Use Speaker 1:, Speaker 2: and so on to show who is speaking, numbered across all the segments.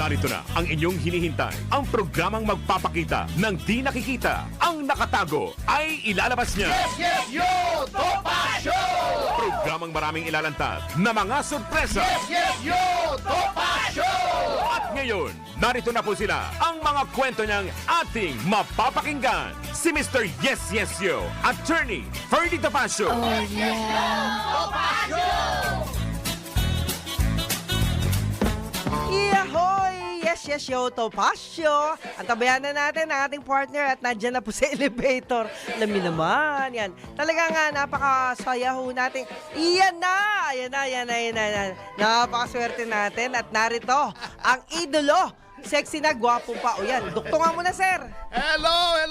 Speaker 1: Narito na ang inyong hinihintay. Ang programang magpapakita ng di nakikita. Ang nakatago ay ilalabas niya.
Speaker 2: Yes, yo! Topa Show!
Speaker 1: Programang maraming ilalantad na mga sorpresa.
Speaker 2: Yes, yo! Topa Show!
Speaker 1: At ngayon, narito na po sila. Ang mga kwento niyang ating mapapakinggan. Si Mr. Yes, Yes, Yo, Attorney Ferdy Topacio.
Speaker 2: Topa Show!
Speaker 3: Yahoy! Yes, yes, yo, Topacio. Ang tabayanan natin ang ating partner at nandyan na po sa elevator. Alam niyo naman, yan. Talaga nga, napakasaya ho natin. Iyan na! Ayan na, ayan na, ayan na, ayan na. Napakaswerte natin at narito ang idolo. Sexy na, gwapo pa. O yan, duktungan mo na, sir.
Speaker 2: Hello!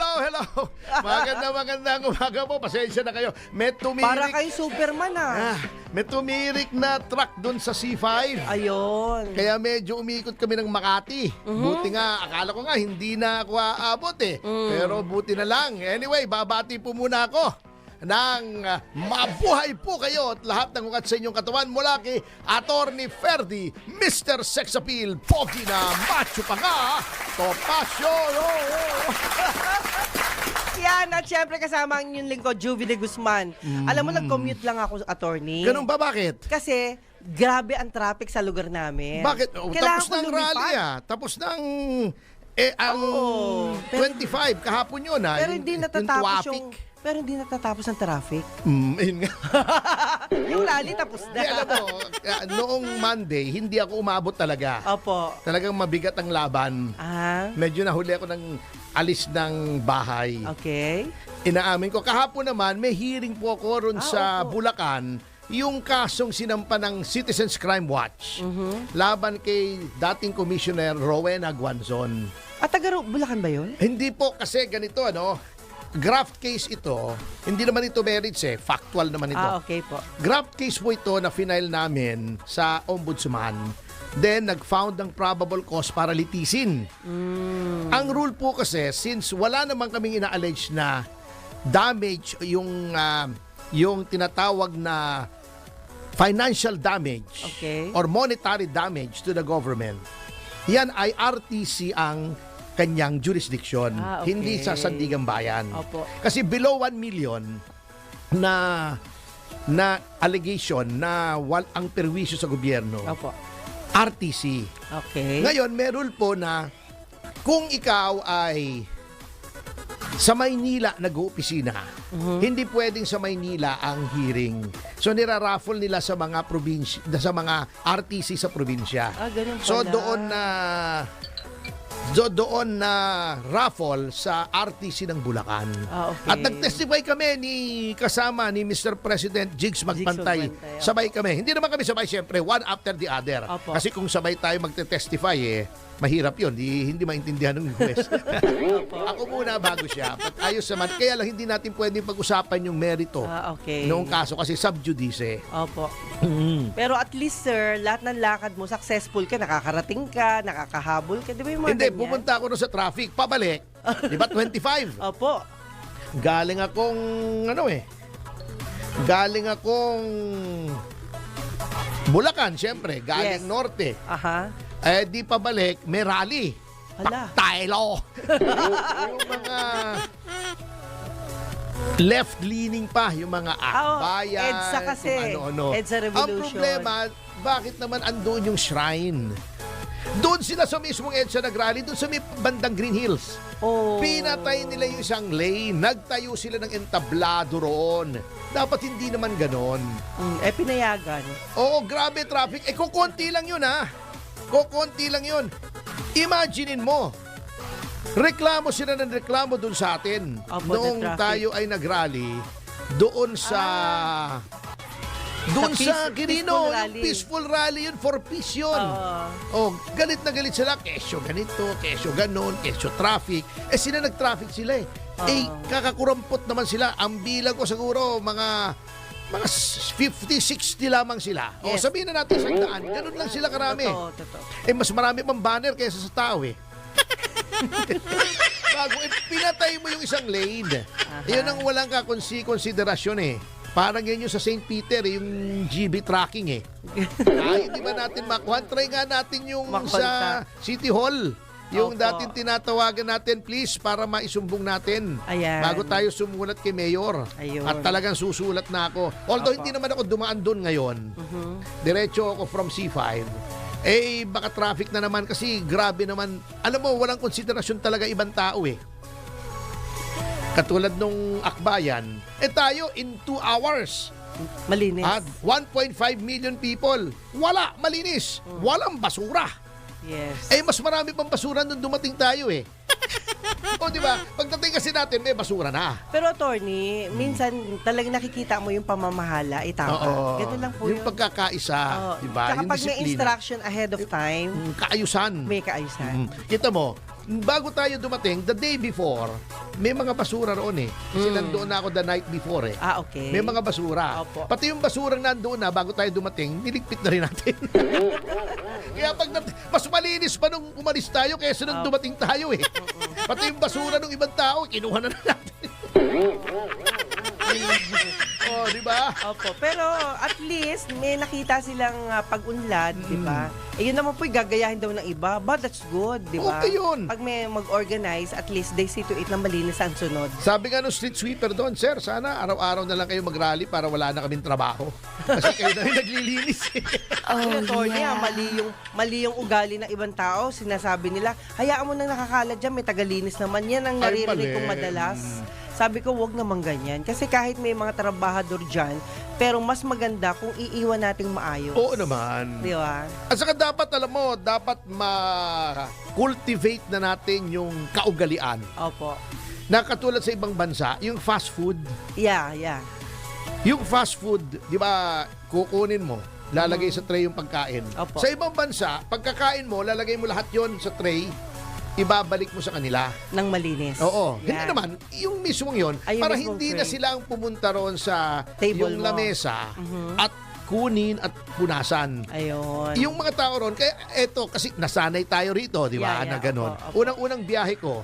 Speaker 2: Magandang umaga po. Pasensya na kayo. May tumirik.
Speaker 3: Para kayo Superman,
Speaker 2: May tumirik na truck dun sa C5.
Speaker 3: Ayun.
Speaker 2: Kaya medyo umikot kami ng Makati. Buti nga, akala ko nga hindi na ako aabot eh. Pero buti na lang. Anyway, babati po muna ako ng mabuhay po kayo at lahat ng ugat sa inyong katawan mula kay Attorney Ferdy, Mr. Sex Appeal, pogi na macho pa nga, Topacio!
Speaker 3: Yan, at syempre kasama ang inyong lingkod, Juvie de Guzman. Alam mo, nag-commute lang ako, attorney.
Speaker 2: Ganun ba, bakit?
Speaker 3: Kasi, grabe ang traffic sa lugar namin.
Speaker 2: Bakit?
Speaker 3: Kailangan
Speaker 2: Tapos
Speaker 3: ko
Speaker 2: ng rally
Speaker 3: lumipad.
Speaker 2: Tapos ng ang
Speaker 3: Oo.
Speaker 2: 25 kahapon yun
Speaker 3: Pero hindi natatapos yung...
Speaker 2: traffic.
Speaker 3: Pero hindi natatapos ang traffic.
Speaker 2: Yun nga.
Speaker 3: Yung rally tapos na.
Speaker 2: Di, alam mo, noong Monday, hindi ako umabot talaga.
Speaker 3: Opo.
Speaker 2: Talagang mabigat ang laban. Medyo nahuli ako ng alis ng bahay.
Speaker 3: Okay.
Speaker 2: Inaamin ko. Kahapon naman, may hearing po ako ron sa
Speaker 3: opo.
Speaker 2: Bulacan. Yung kasong sinampa ng Citizens Crime Watch. Laban kay dating Commissioner Rowena Guanzon.
Speaker 3: At taga Bulacan ba yun?
Speaker 2: Hindi po kasi ganito, graft case ito. Hindi naman ito merits factual naman ito.
Speaker 3: Okay po.
Speaker 2: Graft case po ito na final namin sa Ombudsman. Then, nag-found ng probable cause para litisin. Ang rule po kasi, since wala naman kaming ina-allege na damage, yung tinatawag na financial damage or monetary damage to the government, yan ay RTC ang kanyang jurisdiction, hindi sa Sandigan Bayan.
Speaker 3: Opo.
Speaker 2: Kasi below 1 million na allegation na ang perwisyo sa gobyerno,
Speaker 3: Opo.
Speaker 2: RTC.
Speaker 3: Okay.
Speaker 2: Ngayon, meron po na kung ikaw ay sa Maynila nag-oopisina, hindi pwedeng sa Maynila ang hearing. So niraraffle nila sa mga probinsya, sa mga RTC sa probinsya.
Speaker 3: Ganun pala.
Speaker 2: So doon na raffle sa RTC ng Bulacan.
Speaker 3: Okay.
Speaker 2: At nag-testify kami kasama ni Mr. President Jigs Magpantay.
Speaker 3: Magpantay,
Speaker 2: Sabay kami. Hindi naman kami sabay, siyempre, one after the other.
Speaker 3: Opo.
Speaker 2: Kasi kung sabay tayo magte-testify, mahirap yun. Hindi maintindihan ng juez. Ako muna bago siya. But ayos naman. Kaya lang hindi natin pwedeng pag-usapan yung merito
Speaker 3: Okay.
Speaker 2: noong kaso kasi sub judice.
Speaker 3: Opo. Pero at least, sir, lahat ng lakad mo, successful ka, nakakarating ka, nakakahabol ka. Di ba yung mga
Speaker 2: Hindi,
Speaker 3: ganyan?
Speaker 2: pupunta ako rin sa traffic. Pabalik. Di ba 25?
Speaker 3: Opo.
Speaker 2: Galing akong galing akong Bulacan, syempre. Galing
Speaker 3: Yes.
Speaker 2: norte.
Speaker 3: Aha.
Speaker 2: Di pabalik, may rally.
Speaker 3: Hala.
Speaker 2: Tayo. Yung mga left-leaning pa, yung mga akbayan.
Speaker 3: EDSA kasi.
Speaker 2: kung ano-ano.
Speaker 3: EDSA
Speaker 2: Ang
Speaker 3: Revolution.
Speaker 2: problema, bakit naman andun yung shrine? Doon sila sa mismong EDSA nag-rally, doon sa may bandang Green Hills. Pinatay nila yung isang lane. Nagtayo sila ng entablado roon. Dapat hindi naman ganon.
Speaker 3: Pinayagan.
Speaker 2: Oo, grabe traffic. Kukunti lang yun Kukunti lang yun. Imaginein mo, reklamo sila ng reklamo doon sa atin.
Speaker 3: Opo,
Speaker 2: Noong
Speaker 3: the traffic.
Speaker 2: tayo ay nag-rally doon sa... Doon sa Quirino, yung peaceful rally yun, for peace yun. Galit na galit sila, kesyo ganito, kesyo ganon, kesyo traffic. Sila nag-traffic sila kakakurampot naman sila. Ang bilang ko siguro, mga 50, 60 lamang sila.
Speaker 3: Yes.
Speaker 2: Sabihin na natin 100. Ganun lang sila karami.
Speaker 3: Totoo.
Speaker 2: Mas marami pang banner kaysa sa tao Bago, pinatay mo yung isang lane. Yun ang walang konsiderasyon Parang yan yung sa St. Peter, yung GB tracking eh. Ay, hindi ba natin makuha? Try nga natin yung sa City Hall. Yung
Speaker 3: Opo.
Speaker 2: dating tinatawagan natin, please, para maisumbong natin.
Speaker 3: Ayan.
Speaker 2: Bago tayo sumulat kay Mayor.
Speaker 3: Ayun.
Speaker 2: At talagang susulat na ako. Although
Speaker 3: Opo.
Speaker 2: hindi naman ako dumaan doon ngayon. Diretso ako from C5. Eh, baka traffic na naman kasi grabe naman. Alam mo, walang konsiderasyon talaga ibang tao eh. Katulad nung Akbayan, tayo in 2 hours.
Speaker 3: Malinis.
Speaker 2: At 1.5 million people. Wala, malinis. Walang basura.
Speaker 3: Yes.
Speaker 2: Eh, mas marami pang basura nung dumating tayo eh. O, di ba? Pagdating kasi natin, may basura na.
Speaker 3: Pero attorney, minsan talagang nakikita mo yung pamamahala, tama.
Speaker 2: Oo.
Speaker 3: Ganun lang po
Speaker 2: yung
Speaker 3: yun.
Speaker 2: pagkakaisa,
Speaker 3: Oo.
Speaker 2: di ba?
Speaker 3: Tsaka
Speaker 2: Yung
Speaker 3: pag may
Speaker 2: disiplina.
Speaker 3: instruction ahead of time,
Speaker 2: Kaayusan.
Speaker 3: may kaayusan.
Speaker 2: Kita mo, bago tayo dumating, the day before, may mga basura roon eh. Kasi nandoon na ako the night before eh.
Speaker 3: Ah, okay.
Speaker 2: May mga basura.
Speaker 3: Opo.
Speaker 2: Pati yung basurang nandoon na bago tayo dumating, niligpit na rin natin. Kaya pag mas malinis pa nung umalis tayo kaysa nung dumating tayo eh. Pati yung basura ng ibang tao, kinuha na natin. Oh, di ba?
Speaker 3: Opo. Pero at least may nakita silang pag-unlad, di ba? Eh yun naman po gagayahin daw ng iba. But that's good, di ba?
Speaker 2: Okay yun.
Speaker 3: Pag may mag-organize, at least they see to it na malinis ang sunod.
Speaker 2: Sabi nga nung street sweeper doon, sir, sana araw-araw na lang kayo mag-rally para wala na kaming trabaho. Kasi kayo na rin naglilinis eh.
Speaker 3: Mali yung ugali ng ibang tao. Sinasabi nila, hayaan mo nang nakakalat dyan, may tagalinis naman. Yan ang
Speaker 2: Ay,
Speaker 3: naririnig
Speaker 2: mali.
Speaker 3: kong madalas. Sabi ko, wag naman ganyan. Kasi kahit may mga trabahador dyan, pero mas maganda kung iiwan nating maayos.
Speaker 2: Oo naman.
Speaker 3: Di ba?
Speaker 2: At saka dapat, alam mo, dapat ma-cultivate na natin yung kaugalian.
Speaker 3: Opo.
Speaker 2: Na katulad sa ibang bansa, yung fast food,
Speaker 3: Yeah.
Speaker 2: yung fast food, di ba, kukunin mo, lalagay sa tray yung pagkain.
Speaker 3: Opo.
Speaker 2: Sa ibang bansa, pagkakain mo, lalagay mo lahat yon sa tray, ibabalik mo sa kanila.
Speaker 3: Nang malinis.
Speaker 2: Oo.
Speaker 3: Yan.
Speaker 2: Hindi naman, yung mismong yon,
Speaker 3: Ay, yung
Speaker 2: para
Speaker 3: mismong
Speaker 2: hindi
Speaker 3: tray.
Speaker 2: na sila ang pumunta roon sa
Speaker 3: Table
Speaker 2: yung
Speaker 3: mo.
Speaker 2: lamesa at kunin at punasan.
Speaker 3: Ayun.
Speaker 2: Yung mga tao ron, kaya eto, kasi nasanay tayo rito, di ba,
Speaker 3: Yeah,
Speaker 2: na ganon.
Speaker 3: opo.
Speaker 2: Unang-unang biyahe ko,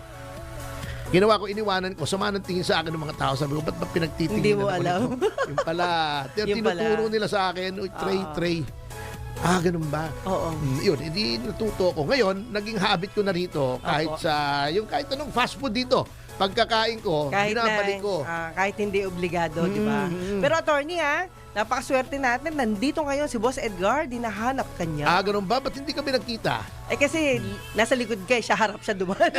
Speaker 2: ginawa ko, iniwanan ko, sama ng tingin sa akin ng mga tao. Sabi ko, ba't ba pinagtitingin
Speaker 3: Hindi mo alam.
Speaker 2: Yung pala,
Speaker 3: Yung pala.
Speaker 2: tinuturo nila sa akin, "Uy, tray. Ah, ganun ba?
Speaker 3: Oo.
Speaker 2: Yun, hindi natuto ko. Ngayon, naging habit ko na rito kahit
Speaker 3: Opo.
Speaker 2: kahit anong fast food dito. Pagkakain ko, binabalik ko.
Speaker 3: Kahit hindi obligado, di ba? Pero attorney napakaswerte natin. Nandito ngayon si Boss Edgar, dinahanap ka niya.
Speaker 2: Ah, ganun ba? Ba't hindi kami nagkita?
Speaker 3: Eh kasi nasa likod ka, siya harap siya dumaan.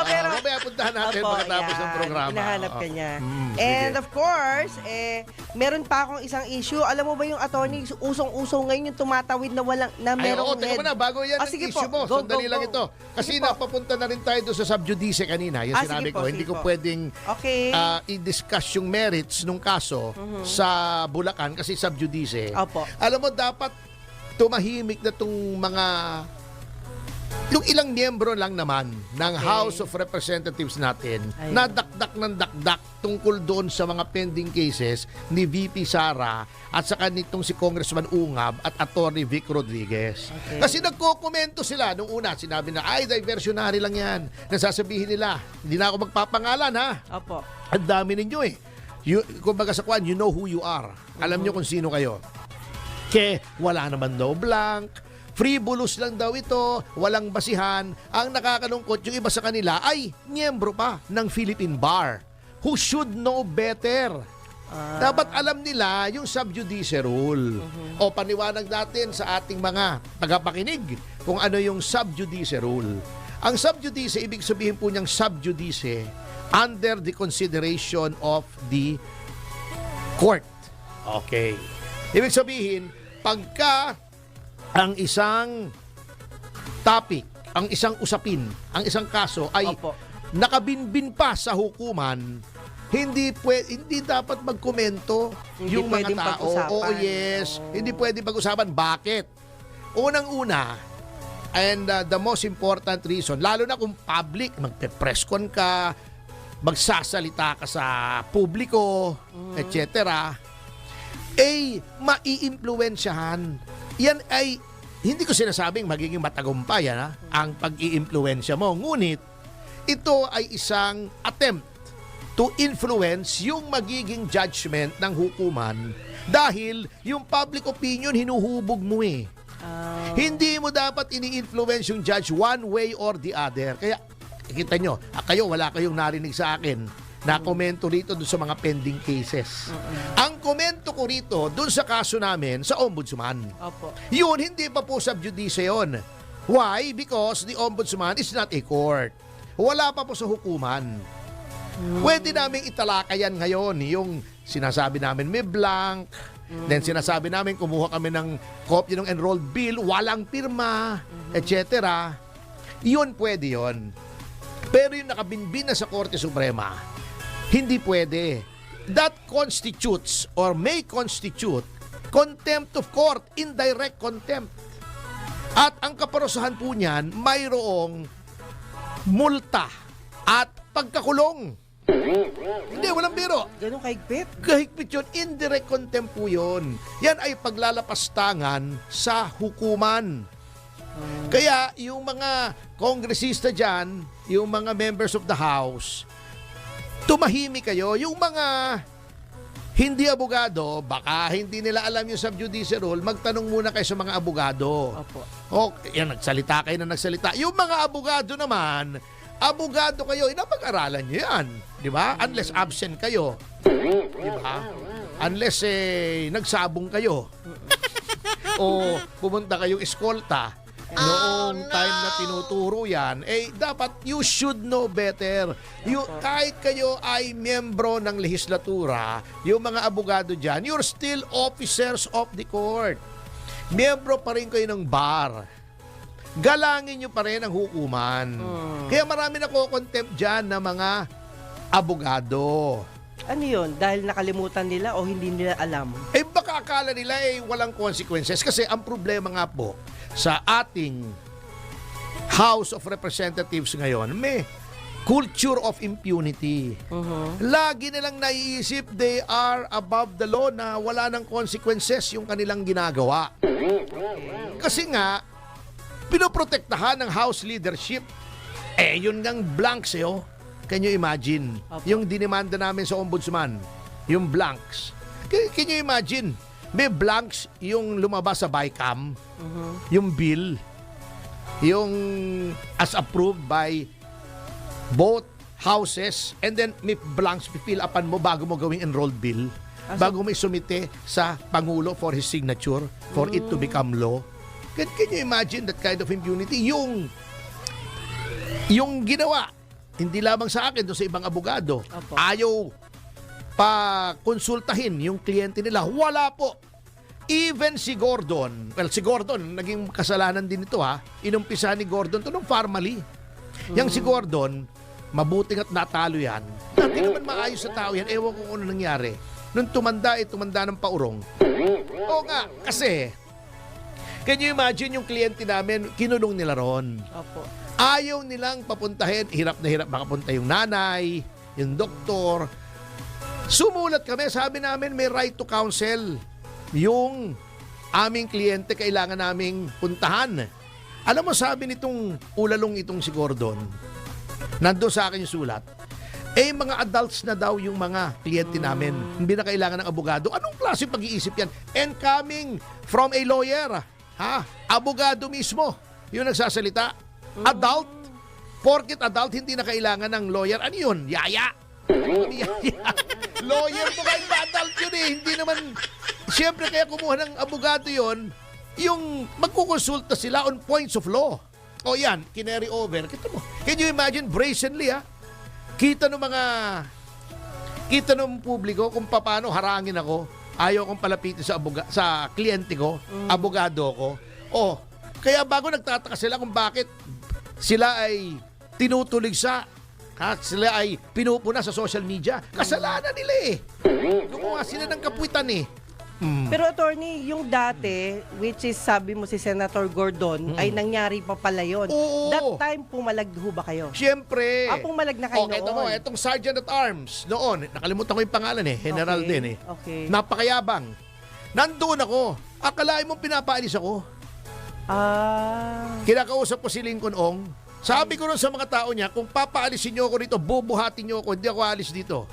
Speaker 3: Pero
Speaker 2: Mamaya puntahan natin
Speaker 3: Opo,
Speaker 2: pagkatapos ng
Speaker 3: yan.
Speaker 2: programa.
Speaker 3: Hinahanap ka niya.
Speaker 2: Sige.
Speaker 3: And of course, meron pa akong isang issue. Alam mo ba yung attorney, usong-uso ngayon yung tumatawid na
Speaker 2: Ay,
Speaker 3: merong
Speaker 2: oo, teka
Speaker 3: head.
Speaker 2: muna, bago yan ang
Speaker 3: Sige
Speaker 2: issue
Speaker 3: po.
Speaker 2: mo.
Speaker 3: Go,
Speaker 2: Sandali
Speaker 3: go,
Speaker 2: lang
Speaker 3: go.
Speaker 2: ito. Kasi
Speaker 3: Sige po.
Speaker 2: napapunta na rin tayo doon sa subjudice kanina. Yung
Speaker 3: Ah,
Speaker 2: sinabi
Speaker 3: sige
Speaker 2: ko,
Speaker 3: po,
Speaker 2: hindi
Speaker 3: sige
Speaker 2: ko
Speaker 3: po.
Speaker 2: pwedeng
Speaker 3: Okay.
Speaker 2: i-discuss yung merits nung kaso sa Bulacan kasi subjudice.
Speaker 3: Opo.
Speaker 2: Alam mo, dapat tumahimik na tong mga yung ilang miyembro lang naman ng House of Representatives natin
Speaker 3: Ayun.
Speaker 2: na dakdak ng dakdak tungkol doon sa mga pending cases ni VP Sara at saka nitong si Congressman Ungab at Attorney Vic Rodriguez.
Speaker 3: Okay.
Speaker 2: Kasi nagkokomento sila nung una, sinabi na ay diversionary lang yan. Nasasabihin nila, hindi na ako magpapangalan ha.
Speaker 3: Opo.
Speaker 2: Ang dami ninyo eh. Kumbaga sa kwan, you know who you are. Alam nyo kung sino kayo. Kaya wala naman daw blank. Frivolous lang daw ito, walang basihan. Ang nakakalungkot, yung iba sa kanila ay miyembro pa ng Philippine Bar who should know better. Dapat alam nila yung subjudice rule. O paniwanag natin sa ating mga tagapakinig kung ano yung subjudice rule. Ang subjudice, ibig sabihin po niyang subjudice under the consideration of the court. Okay. Ibig sabihin, pagka ang isang topic, ang isang usapin, ang isang kaso ay
Speaker 3: Opo.
Speaker 2: nakabinbin pa sa hukuman, hindi dapat magkomento
Speaker 3: Hindi
Speaker 2: yung mga
Speaker 3: pwedeng
Speaker 2: tao.
Speaker 3: pag-usapan.
Speaker 2: Oo, yes.
Speaker 3: Oo.
Speaker 2: Hindi pwedeng pag-usapan. Bakit? Unang-una, and the most important reason, lalo na kung public, magpe-press con ka, magsasalita ka sa publiko, etc., maiimpluwensyahan. Yan ay, hindi ko sinasabing magiging matagumpay ang pag-iimpluwensya mo. Ngunit, ito ay isang attempt to influence yung magiging judgment ng hukuman dahil yung public opinion hinuhubog mo eh. Hindi mo dapat ini-influence yung judge one way or the other. Kaya, kita nyo, kayo, wala kayong narinig sa akin na komento rito dun sa mga pending cases. Ang komento ko rito dun sa kaso namin sa Ombudsman.
Speaker 3: Opo.
Speaker 2: Yun, hindi pa po sub judice yun. Why? Because the Ombudsman is not a court. Wala pa po sa hukuman. Pwede namin italakayan ngayon yung sinasabi namin may blank, then sinasabi namin kumuha kami ng copy ng enrolled bill, walang pirma, etc. Yun pwede yun. Pero yung nakabinbin na sa Korte Suprema, hindi pwede. That constitutes or may constitute contempt of court, indirect contempt. At ang kaparusahan po niyan, mayroong multa at pagkakulong. Hindi, walang biro.
Speaker 3: Ganun kahigpit?
Speaker 2: Kahigpit yun, indirect contempt po yun. Yan ay paglalapastangan sa hukuman. Kaya yung mga kongresista dyan, yung mga members of the House, tumahimik kayo. Yung mga hindi abogado, baka hindi nila alam yung subjudice rule, magtanong muna kayo sa mga abogado.
Speaker 3: Opo.
Speaker 2: O, yan, nagsalita kayo na nagsalita. Yung mga abogado naman, abogado kayo, napag-aralan nyo yan. Di ba? Unless absent kayo. Di ba? Unless nagsabong kayo. O pumunta kayong eskolta. Noong time na tinuturo yan, dapat you should know better. Kahit kayo ay miyembro ng lehislatura, yung mga abogado dyan, you're still officers of the court. Miyembro pa rin kayo ng bar. Galangin nyo pa rin ang hukuman. Kaya marami nako-contempt dyan na mga abogado.
Speaker 3: Ano yun? Dahil nakalimutan nila o hindi nila alam?
Speaker 2: Baka akala nila walang consequences. Kasi ang problema nga po sa ating House of Representatives ngayon, may culture of impunity. Lagi nilang naiisip they are above the law na wala ng consequences yung kanilang ginagawa. Kasi nga, pinoprotektahan ng House leadership. Yun ngang blanks Can you imagine? Yung dinimanda namin sa Ombudsman, yung blanks. Can you imagine? May blanks yung lumabas sa BICAM, yung bill, yung as approved by both houses, and then may blanks fill upan mo bago mo gawing enrolled bill, bago mo isumite sa Pangulo for his signature, for it to become law. Can you imagine that kind of impunity? Yung ginawa, hindi lamang sa akin, doon sa ibang abogado.
Speaker 3: Opo.
Speaker 2: Ayaw pa konsultahin yung kliyente nila. Wala po. Even si Gordon, naging kasalanan din ito inumpisa ni Gordon to nung formally. Yang si Gordon, mabuting at natalo yan. Dati naman maayos sa tao yan. Ewan ko kung ano nangyari. Nung tumanda ng paurong. Oo nga, kasi can you imagine yung kliyente namin, kinulong nila ron.
Speaker 3: Opo.
Speaker 2: Ayaw nilang papuntahin, hirap na hirap makapunta yung nanay, yung doktor. Sumulat kami, sabi namin may right to counsel. Yung aming kliyente kailangan naming puntahan. Alam mo, sabi nitong ulalong itong si Gordon, nandun sa akin yung sulat, mga adults na daw yung mga kliyente namin. Hindi na kailangan ng abogado. Anong klase pag-iisip yan? And coming from a lawyer, abogado mismo, yung nagsasalita. Adult, porket adult, hindi na kailangan ng lawyer. Ano yun? Yaya. Lawyer mo kahit ba adult yun Hindi naman, siyempre kaya kumuha ng abogado yun, yung magkukonsulta sila on points of law. O yan, kinary over. Kita mo. Can you imagine brazenly Kita ng publiko kung paano harangin ako. Ayaw kong palapitin sa kliyente ko, abogado ko. Kaya bago nagtataka sila kung bakit sila ay tinutulig sila ay pinupuna sa social media. Kasalanan nila Gumawa sila ng kapuitan
Speaker 3: Pero attorney, yung dati, which is sabi mo si Senator Gordon, ay nangyari pa pala yun.
Speaker 2: Oo.
Speaker 3: That time, pumalag ho ba kayo?
Speaker 2: Siyempre.
Speaker 3: Pumalag na kayo noon.
Speaker 2: Ito mo, itong Sergeant at Arms noon. Nakalimutan ko yung pangalan General din
Speaker 3: Okay.
Speaker 2: Napakayabang. Nandoon ako. Akalain mo pinapaalis ako. Kinakausap ko si Lincoln Ong. Sabi ko rin sa mga tao niya, kung papaalisin niyo ako rito, bubuhatin niyo ako, hindi ako alis dito.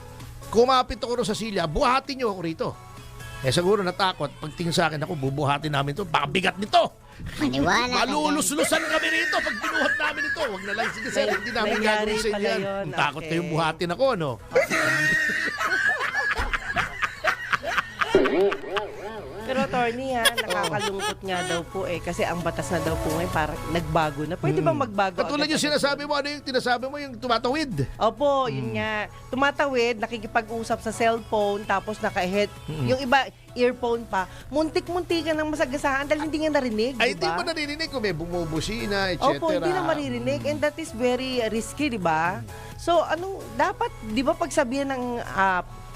Speaker 2: Kumapit ako rin sa silya, buhatin niyo ako rito. Eh siguro natakot, pagtingin sa akin, ako bubuhatin namin ito, baka bigat nito.
Speaker 4: Maniwala ka dyan.
Speaker 2: Malulus-lusan kami rito pag binuhat namin ito. Huwag na lang, sige sir, hindi namin
Speaker 3: Nangyari
Speaker 2: gagawin sa
Speaker 3: pala
Speaker 2: inyo yan.
Speaker 3: yun.
Speaker 2: Takot
Speaker 3: Okay.
Speaker 2: kayong buhatin ako, no?
Speaker 3: Pero attorney nakakalungkot nga daw po kasi ang batas na daw po ngayon parang nagbago na. Pwede bang magbago?
Speaker 2: Katulad
Speaker 3: agad?
Speaker 2: yung sinasabi mo, ano yung tinasabi mo, yung tumatawid.
Speaker 3: Opo, yun nga. Tumatawid, nakikipag-usap sa cellphone, tapos naka-head. Yung iba, earphone pa. Muntik-muntik ka ng masagasahan dahil hindi nga narinig,
Speaker 2: Ay,
Speaker 3: di
Speaker 2: hindi
Speaker 3: ba?
Speaker 2: mo naririnig kung may bumubusina, etc.
Speaker 3: Opo, hindi na maririnig. And that is very risky, di ba? So, dapat, di ba pagsabihan ng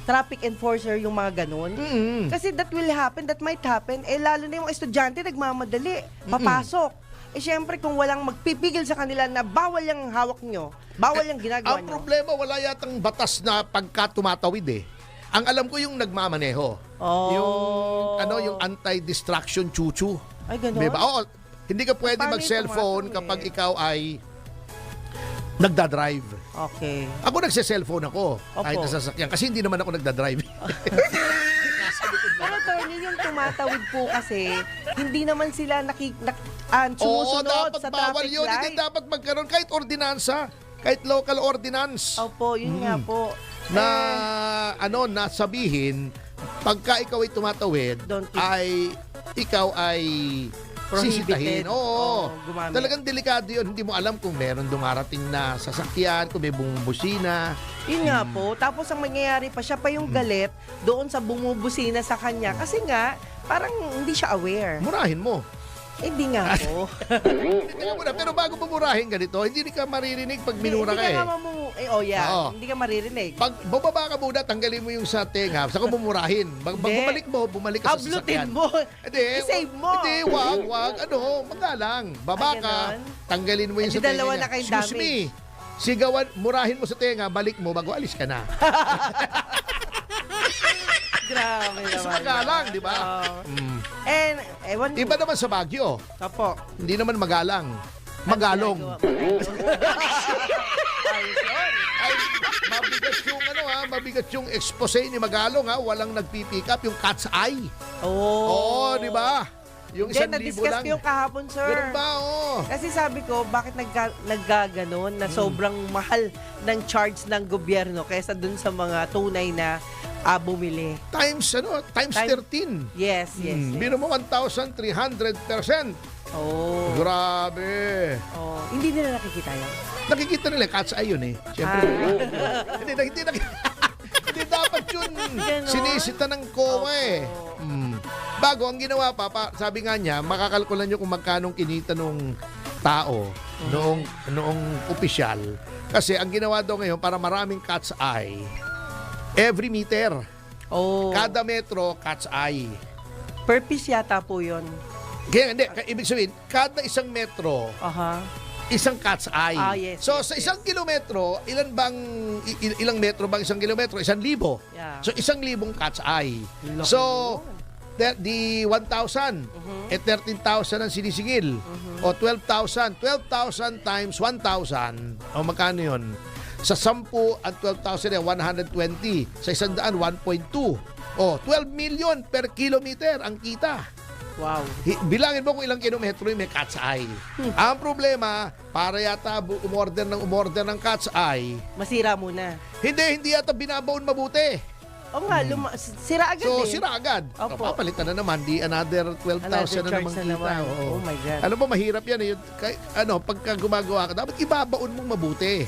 Speaker 3: traffic enforcer yung mga ganun? Kasi that will happen, that might happen. Lalo na yung mga estudyante nagmamadali, papasok. Siyempre, kung walang magpipigil sa kanila na bawal yung hawak nyo, bawal yung ginagawa
Speaker 2: Ang
Speaker 3: nyo.
Speaker 2: problema, wala yatang batas na pagka tumatawid eh. Ang alam ko yung nagmamaneho.
Speaker 3: Oh.
Speaker 2: Yung anti-distraction chuchu.
Speaker 3: Ay, ganun?
Speaker 2: Diba? Oo, hindi ka pwede
Speaker 3: Paano yung
Speaker 2: mag-cellphone
Speaker 3: tumatawid?
Speaker 2: kapag ikaw ay nagdadrive.
Speaker 3: Okay.
Speaker 2: Ako nagse-cellphone ako kahit
Speaker 3: Opo.
Speaker 2: nasa sasakyan kasi hindi naman ako nagdadrive.
Speaker 3: Pero attorney, yung tumatawid po kasi, hindi naman sila
Speaker 2: Oo,
Speaker 3: sumusunod
Speaker 2: dapat
Speaker 3: sa
Speaker 2: bawal
Speaker 3: traffic
Speaker 2: yun. Hindi
Speaker 3: light.
Speaker 2: dapat magkaroon kahit ordinansa, kahit local ordinance
Speaker 3: Opo, yun nga po.
Speaker 2: na nasabihin pagka ikaw ay tumatawid
Speaker 3: Don't you-
Speaker 2: ay ikaw ay
Speaker 3: Prohibited.
Speaker 2: sisitahin. Oo.
Speaker 3: Gumamit.
Speaker 2: Talagang delikado yun. Hindi mo alam kung meron dumarating na sasakyan, kung may bumubusina.
Speaker 3: Yun nga po. Tapos ang mangyayari pa, siya pa yung galit doon sa bumubusina sa kanya. Kasi nga, parang hindi siya aware.
Speaker 2: Murahin mo.
Speaker 3: Hindi nga po.
Speaker 2: Tingnan mo na, pero bago mo murahin ganito, hindi ka maririnig pag minura ka
Speaker 3: Hindi
Speaker 2: eh.
Speaker 3: ka
Speaker 2: Oo.
Speaker 3: Hindi ka maririnig.
Speaker 2: Pag bumaba ka muna, tanggalin mo yung sa tenga, saka mo mumurahin. Bumalik ka sa
Speaker 3: Ablutin
Speaker 2: sasakyan.
Speaker 3: mo.
Speaker 2: Hindi,
Speaker 3: I-save mo.
Speaker 2: Hindi, wag. Magalang. Baba
Speaker 3: Ay,
Speaker 2: ka,
Speaker 3: ganon?
Speaker 2: tanggalin mo yung
Speaker 3: Di
Speaker 2: sa tenga
Speaker 3: dalawa
Speaker 2: niya.
Speaker 3: na kayong
Speaker 2: Excuse me. Sigawan, murahin mo sa tenga, balik mo, bago alis ka na.
Speaker 3: Grabe
Speaker 2: Mas
Speaker 3: naman.
Speaker 2: magalang, di ba?
Speaker 3: Oo.
Speaker 2: Mm.
Speaker 3: And, ewan ko.
Speaker 2: Iba naman sa Baguio.
Speaker 3: Opo.
Speaker 2: Hindi naman magalang. Magalong.
Speaker 3: Ayos yun.
Speaker 2: Ay, mabigat yung expose ni Magalong walang nagpipick up yung cat's eye. Oo, di ba? Yung
Speaker 3: Then,
Speaker 2: 1,000
Speaker 3: na-discuss
Speaker 2: lang.
Speaker 3: ko yung kahapon, sir.
Speaker 2: Ganun ba? Oo.
Speaker 3: Kasi sabi ko, bakit naggaganon na sobrang mahal ng charge ng gobyerno kaysa dun sa mga tunay na bumili.
Speaker 2: Times 13.
Speaker 3: Yes.
Speaker 2: Biro mo 1,300%.
Speaker 3: Oh.
Speaker 2: Grabe.
Speaker 3: Oh. Hindi nila nakikita yan.
Speaker 2: Nakikita nila, cat's eye yun eh. Siyempre. Hindi dapat yun.
Speaker 3: Ganon?
Speaker 2: Sinisita ng COA eh. Bago, ang ginawa pa, sabi nga niya, makakalkulan nyo kung magkanong kinita nung tao, noong opisyal. Kasi ang ginawa daw ngayon, para maraming cat's eye, every meter,
Speaker 3: Oh.
Speaker 2: kada metro, cat's eye.
Speaker 3: Per piece yata po yun.
Speaker 2: Kaya hindi, ibig sabihin, kada isang metro,
Speaker 3: Aha.
Speaker 2: isang cat's eye.
Speaker 3: Yes,
Speaker 2: So,
Speaker 3: yes,
Speaker 2: sa isang kilometro, ilang metro bang isang kilometro? 1,000.
Speaker 3: Yeah.
Speaker 2: So, 1,000 cat's eye.
Speaker 3: Laki
Speaker 2: So,
Speaker 3: nun.
Speaker 2: the 1,000, 13,000 ang sinisigil. O 12,000. 12,000 times 1,000. O magkano yun? Sa 10 at 12,000 120. Sa 100, 1.2. O, 12 million per kilometer ang kita.
Speaker 3: Wow.
Speaker 2: Bilangin mo kung ilang kilometro yung may cat's eye. Ang problema, para yata umorder ng cat's eye,
Speaker 3: Masira muna.
Speaker 2: hindi yata binabaon mabuti.
Speaker 3: O nga, sira agad
Speaker 2: So,
Speaker 3: eh.
Speaker 2: sira agad.
Speaker 3: Opo.
Speaker 2: Papalitan na naman. Di another 12,000 na
Speaker 3: Another
Speaker 2: naman
Speaker 3: charge na
Speaker 2: kita.
Speaker 3: naman.
Speaker 2: Oo.
Speaker 3: Oh my God.
Speaker 2: Alam mo, mahirap yan. Pagka gumagawa ka, dapat ibabaon mong mabuti.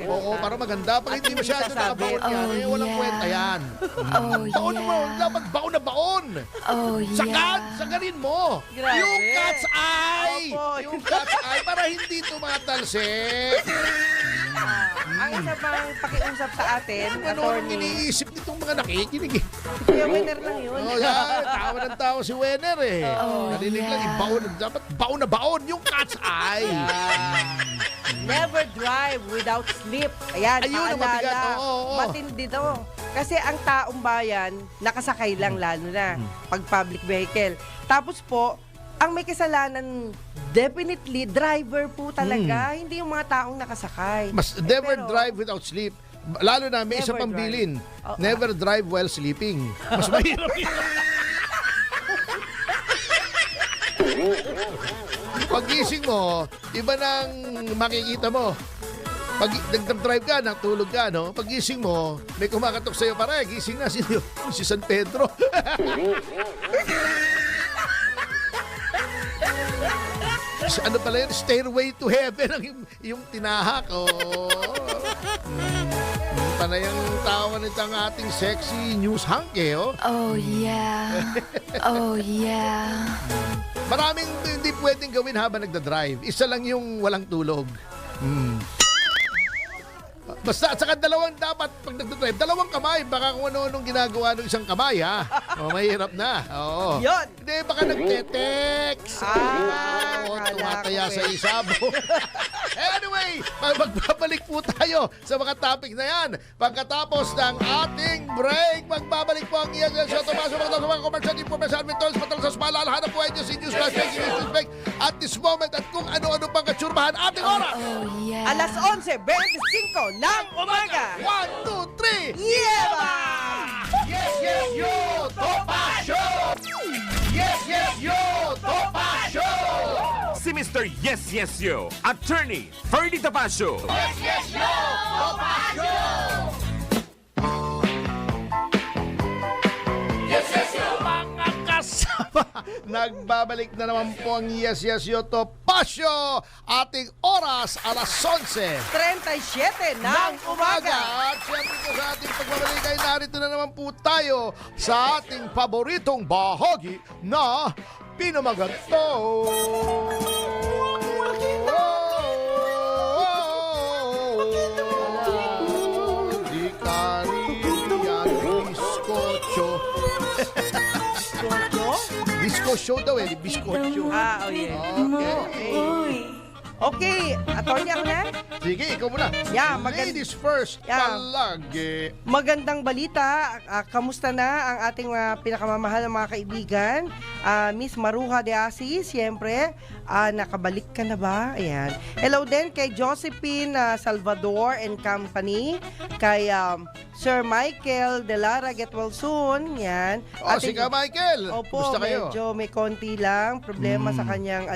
Speaker 2: Oo, para maganda. Pag
Speaker 3: At
Speaker 2: hindi
Speaker 3: hindi
Speaker 2: masyado
Speaker 3: sasabi.
Speaker 2: nakabaon yan, walang kwenta yan. Baon mo. Dapat baon na baon. Sagarin mo.
Speaker 3: Grabe.
Speaker 2: Yung cat's eye.
Speaker 3: Opo.
Speaker 2: Yung cat's eye para hindi tumatalsik.
Speaker 3: Ang isa pang pakiusap sa atin,
Speaker 2: Ano ang
Speaker 3: attorney,
Speaker 2: iniisip nitong mga nakikinig?
Speaker 3: Kuya winner lang yun.
Speaker 2: Oh, tawa ng tawa si Wenner eh. Narinig lang, dapat baon na baon yung cat's eye.
Speaker 3: Never drive without sleep. Ayan,
Speaker 2: Ayun ang
Speaker 3: paalala.
Speaker 2: mabigat. Oo.
Speaker 3: Matindi to. Kasi ang taong bayan, nakasakay lang lalo na pag public vehicle. Tapos po, ang may kasalanan, definitely, driver po talaga. Hindi yung mga taong nakasakay.
Speaker 2: Mas never
Speaker 3: pero-
Speaker 2: drive without sleep. Lalo na may isa
Speaker 3: Never
Speaker 2: pang
Speaker 3: drive.
Speaker 2: bilin.
Speaker 3: Oh,
Speaker 2: Never drive while sleeping. Mas mahirap yun. Pag-gising mo, iba nang makikita mo. Pag nag-drive ka, natulog ka, no? Pag-gising mo, may kumakatok sa'yo, pare, gising na si San Pedro. Ano pala yun? Stairway to Heaven ang yung tinahak. Oh. Panayang tawa nitong ating sexy news hunk eh. Oh.
Speaker 4: Oh yeah. Oh yeah.
Speaker 2: Maraming hindi pwedeng gawin habang nagda-drive. Isa lang yung walang tulog. Basta at saka dapat pag nagda-drive, dalawang kamay. Baka kung ano-anong ginagawa ng isang kamay, ha? O, mahirap na. Oo.
Speaker 3: Yun.
Speaker 2: Hindi, baka nagte-text. Oo,
Speaker 3: akala
Speaker 2: tumataya
Speaker 3: ko
Speaker 2: sa
Speaker 3: eh.
Speaker 2: isabo. Anyway, magbabalik po tayo sa mga topic na yan. Pagkatapos ng ating break, magbabalik po ang iyan sa Tomaso sa mga commercial information, mentors, matalas sa paalala, hanap po ay si News Flash, News Flash, at this moment, at kung ano-ano pang katsurbahan ating oras.
Speaker 4: Oh yeah.
Speaker 3: Alas 11:25 ng umaga.
Speaker 2: 1, 2, 3.
Speaker 3: Yeba!
Speaker 2: Yes, yes, yo, Topacio! Yes, yes, yo, Topacio!
Speaker 1: Si Mr. Yes Yes Yo, Attorney Ferdy Topacio.
Speaker 2: Yes, yes, yo, Topacio! Yes, yes, yo, mga kasama! Nagbabalik na naman po ang Yes, yes, yo, Topacio! Ating oras, alas 11.
Speaker 3: 37 ng umaga.
Speaker 2: At siyempre po sa ating pagbabalik ay narito na naman po tayo sa ating paboritong bahagi na Pinamaganto. Di Carilia Biscocho. Bisco show daw eh, Biscocho.
Speaker 3: Oh yeah.
Speaker 2: Okay.
Speaker 3: Okay, attorney ako na.
Speaker 2: Sige, ikaw muna.
Speaker 3: Yeah,
Speaker 2: Ladies first,
Speaker 3: Yeah.
Speaker 2: palagi.
Speaker 3: Magandang balita. Kamusta na ang ating pinakamamahal na mga kaibigan? Miss Maruja de Asis, siyempre. Nakabalik ka na ba? Ayan. Hello din kay Josephine Salvador and Company. Kay Sir Michael De Lara, get well soon. Yan.
Speaker 2: Oh, si Ka Michael.
Speaker 3: Opo,
Speaker 2: Gusto kayo?
Speaker 3: medyo may konti lang problema sa kanyang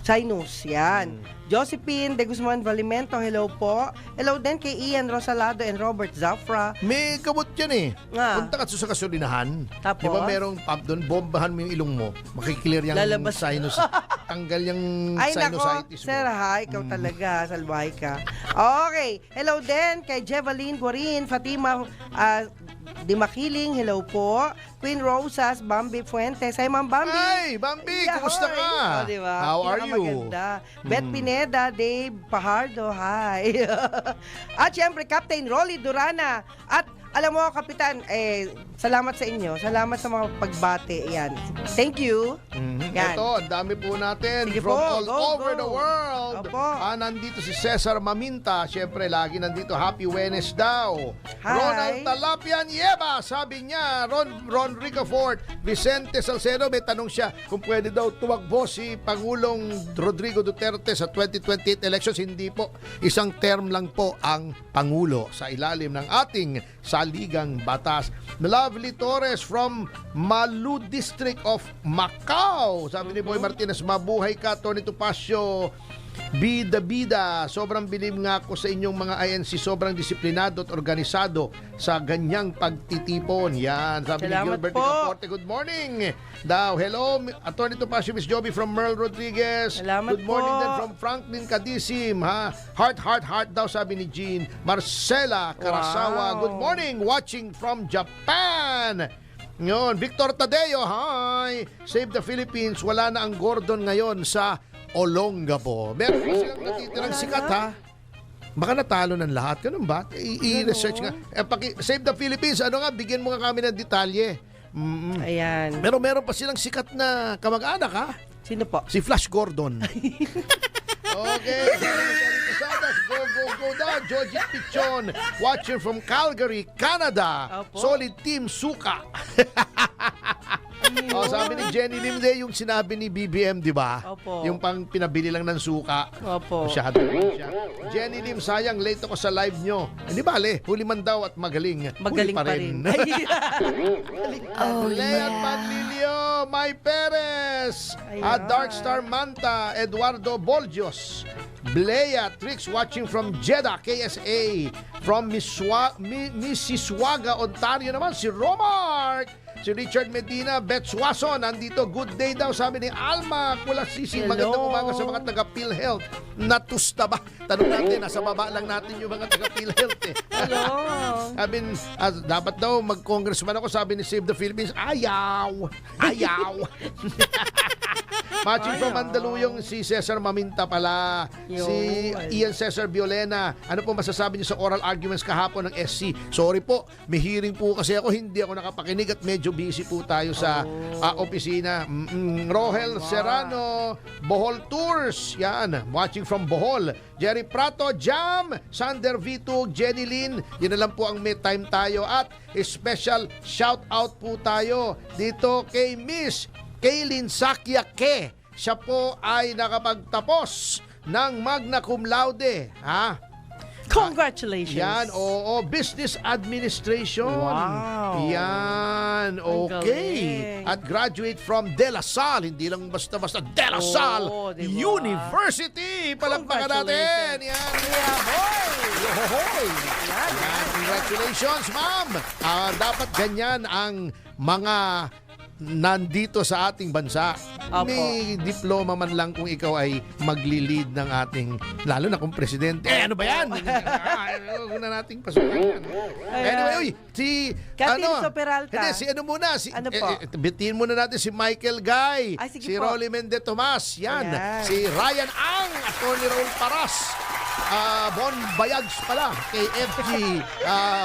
Speaker 3: sinus. Yan. Josephine De Guzman Valimento, hello po. Hello din kay Ian Rosalado and Robert Zafra.
Speaker 2: May gamot yan eh.
Speaker 3: Nga.
Speaker 2: Punta ka sa kasulinahan.
Speaker 3: Tapos?
Speaker 2: Di ba merong pump doon, bombahan mo yung ilong mo. Makiklear yung
Speaker 3: Lalabas.
Speaker 2: sinus. Tanggal yung
Speaker 3: Ay nako,
Speaker 2: sinusitis mo.
Speaker 3: sir ha, ikaw talaga, salbahay ka. Okay, hello din kay Jevaline Guarin, Fatima Dimakiling, hello po. Queen Rosas, Bambi Fuentes. Hi, Ma'am Bambi.
Speaker 2: Ay, Bambi,
Speaker 3: Yeah,
Speaker 2: kumusta
Speaker 3: hoy.
Speaker 2: ka?
Speaker 3: Oh, diba?
Speaker 2: How are you?
Speaker 3: Pinakamaganda. Beth Pineda, Dave Pajardo, hi. At syempre, Captain Rolly Durana. At alam mo, Kapitan, salamat sa inyo. Salamat sa mga pagbate. Yan. Thank you. Yan.
Speaker 2: Ito, ang dami po natin
Speaker 3: Sige
Speaker 2: from
Speaker 3: po,
Speaker 2: all
Speaker 3: go,
Speaker 2: over
Speaker 3: go.
Speaker 2: the world.
Speaker 3: Opo.
Speaker 2: Nandito si Cesar Maminta. Siyempre, lagi nandito. Happy Wednesday daw.
Speaker 3: Hi.
Speaker 2: Ronald Talapian Yeba, sabi niya. Ron Ricafort. Vicente Salcedo, may tanong siya kung pwede daw tumakbo si Pangulong Rodrigo Duterte sa 2028 elections. Hindi po. Isang term lang po ang Pangulo sa ilalim ng ating saligang batas. Lovely Torres from Malu District of Macau. Sabi ni Boy Martinez, mabuhay ka, Tony Topacio. Bida-bida, sobrang bilib nga ako sa inyong mga INC, sobrang disiplinado at organisado sa ganyang pagtitipon. Yan, sabi ni
Speaker 3: Salamat
Speaker 2: Gilbert
Speaker 3: po.
Speaker 2: Picaporte, good morning. Daw, hello, Atty. Topacio, Miss Joby from Merle Rodriguez.
Speaker 3: Salamat
Speaker 2: Good morning
Speaker 3: po.
Speaker 2: din from Franklin Cadisim, ha. Heart daw, sabi ni Jean. Marcela Carasawa,
Speaker 3: Wow.
Speaker 2: good morning, watching from Japan. Ngayon, Victor Tadeo, hi. Save the Philippines, wala na ang Gordon ngayon sa Olongapo. Meron pa silang natitirang sikat, ha? Baka natalo ng lahat. Ganun ba? I-research nga. Save the Philippines, ano nga, bigyan mo nga kami ng detalye.
Speaker 3: Ayan.
Speaker 2: Pero meron pa silang sikat na kamag-anak, ha?
Speaker 3: Sino po?
Speaker 2: Si Flash Gordon. Okay. Go daw. Georgie Pichon. Watching from Calgary, Canada.
Speaker 3: Opo.
Speaker 2: Solid Team Suka. Oh, sabi ni Jenny Lim, yung sinabi ni BBM, di ba?
Speaker 3: Opo.
Speaker 2: Yung pang pinabili lang ng suka.
Speaker 3: Opo.
Speaker 2: Masyado siya. Jenny Lim, sayang late ako sa live nyo. Hindi bale, huli man daw at magaling.
Speaker 3: Magaling
Speaker 2: Huli
Speaker 3: pa rin.
Speaker 4: Oh,
Speaker 2: Leon
Speaker 4: yeah.
Speaker 2: Manlilio, May Perez,
Speaker 3: Ayan.
Speaker 2: Dark Star Manta, Eduardo Boljos, Blea Trix watching from Jeddah, KSA, from Mississauga, Ontario naman, si Romark, si Richard Medina, Beth Swason, nandito, good day daw, sabi ni Alma Kulasisi,
Speaker 3: Hello.
Speaker 2: magandang umaga sa mga taga PhilHealth. Natusta ba? Tanong natin, nasa baba lang natin yung mga taga PhilHealth eh.
Speaker 3: Hello.
Speaker 2: Sabi, dapat daw mag-congressman ako, sabi ni Save the Philippines. Ayaw! Ayaw! Matching from Mandaluyong, si Cesar Maminta pala.
Speaker 3: Yo.
Speaker 2: Si Ian Cesar Violena. Ano po masasabi niyo sa oral arguments kahapon ng SC? Sorry po, may hearing po kasi ako, hindi ako nakapakinig at medyo busy po tayo sa opisina. Rohel Serrano, Bohol Tours. Yan, watching from Bohol. Jerry Prato, Jam, Sander Vito, Jenny Lynn. Yun na lang po ang may time tayo. At special shout out po tayo dito kay Miss Kaylin Sakyake. Siya po ay nakapagtapos ng magna cum laude. Ha?
Speaker 3: Congratulations.
Speaker 2: Yan, oo. Business Administration.
Speaker 3: Wow.
Speaker 2: Yan,
Speaker 3: Ang
Speaker 2: okay.
Speaker 3: galing.
Speaker 2: At graduate from De La Salle. Hindi lang basta-basta De La Salle
Speaker 3: Oo, diba?
Speaker 2: University. Palakpakan natin. Yan.
Speaker 3: Yeah, boy.
Speaker 2: Yohoy. Yan, congratulations, ma'am. Dapat ganyan ang mga nandito sa ating bansa.
Speaker 3: Opo.
Speaker 2: May diploma man lang kung ikaw ay magli-lead ng ating, lalo na kung presidente. Ano ba yan? Huwag na nating pasukan yan. Anyway, uy, si
Speaker 3: Catirso Peralta.
Speaker 2: Hindi, si ano muna,
Speaker 3: Ano po?
Speaker 2: bitin muna natin si Michael Guy,
Speaker 3: Ay, sige
Speaker 2: si
Speaker 3: po.
Speaker 2: Rolly Mende Tomas, yan,
Speaker 3: Ayan.
Speaker 2: si Ryan Ang, at Tony Raul Paras, Bon Bayags pala, kay FG,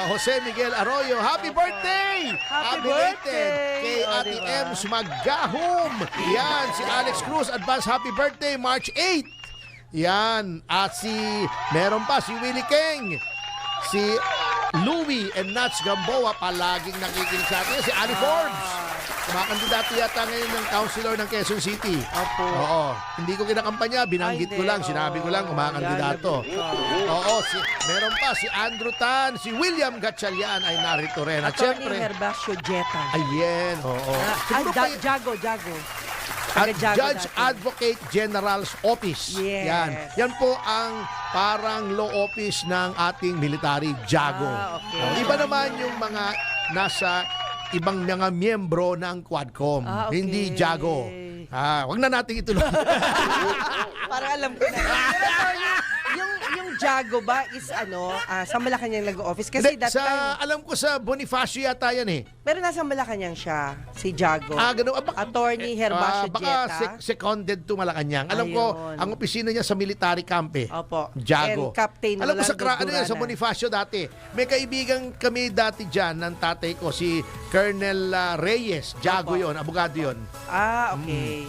Speaker 2: Jose Miguel Arroyo, happy birthday!
Speaker 3: Happy
Speaker 2: Belated.
Speaker 3: birthday!
Speaker 2: Kay
Speaker 3: O,
Speaker 2: Ate
Speaker 3: diba?
Speaker 2: Ems Maggahom. Yan, si Alex Cruz, advance happy birthday, March 8. Yan, at meron pa si Willie King, si Louie and Nats Gamboa, palaging nakikinig sa atin, si Ali Forbes. Kumakandidato yata ngayon ng councilor ng Quezon City.
Speaker 3: Opo.
Speaker 2: Oo. Hindi ko kinakampanya, binanggit ko lang, sinabi ko lang, kumakandidato. Oo, meron pa si Andrew Tan, si William Gatchalian ay narito rin. At
Speaker 3: Attorney
Speaker 2: syempre,
Speaker 3: Herbacio Jetta.
Speaker 2: ayan, oo. Siguro pa yun-
Speaker 3: Jago.
Speaker 2: at
Speaker 3: Taga-Jago
Speaker 2: Judge
Speaker 3: dati.
Speaker 2: Advocate General's Office.
Speaker 3: Yes.
Speaker 2: Yan po ang parang law office ng ating military, Jago.
Speaker 3: Okay.
Speaker 2: Iba naman yung mga nasa ibang mga miyembro ng Quadcom.
Speaker 3: Okay.
Speaker 2: Hindi Jago. Wag na nating ituloy.
Speaker 3: Parang alam ko na. Pero, attorney, yung Jago ba is sa Malacanang nag-office? Kasi
Speaker 2: Hindi,
Speaker 3: that time,
Speaker 2: alam ko sa Bonifacio yata yan eh.
Speaker 3: pero nasa Malacanang siya, si Jago.
Speaker 2: Ganun.
Speaker 3: Attorney Herbacio
Speaker 2: baka
Speaker 3: Jetta.
Speaker 2: seconded to Malacanang. Alam ko,
Speaker 3: Ayun.
Speaker 2: ang opisina niya sa military camp eh.
Speaker 3: Opo.
Speaker 2: Jago.
Speaker 3: And Captain
Speaker 2: Alam ko sa
Speaker 3: Rolando
Speaker 2: yan, sa
Speaker 3: Durana.
Speaker 2: Bonifacio dati. May kaibigan kami dati dyan ng tatay ko, si Colonel Reyes. Jago
Speaker 3: Opo.
Speaker 2: yon, abogado yon.
Speaker 3: Okay.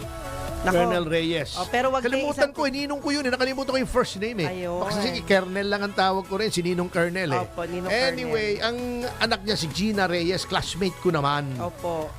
Speaker 3: Nako.
Speaker 2: Colonel Reyes.
Speaker 3: Pero wag
Speaker 2: Kalimutan
Speaker 3: kayo
Speaker 2: ko, ninong ko yun. Nakalimutan ko yung first name eh.
Speaker 3: Ayun.
Speaker 2: Kasi Colonel lang ang tawag ko rin, si Ninong Colonel eh.
Speaker 3: Opo, Ninong
Speaker 2: Anyway, ang anak niya si Gina Reyes, classmate ko naman.
Speaker 3: Opo.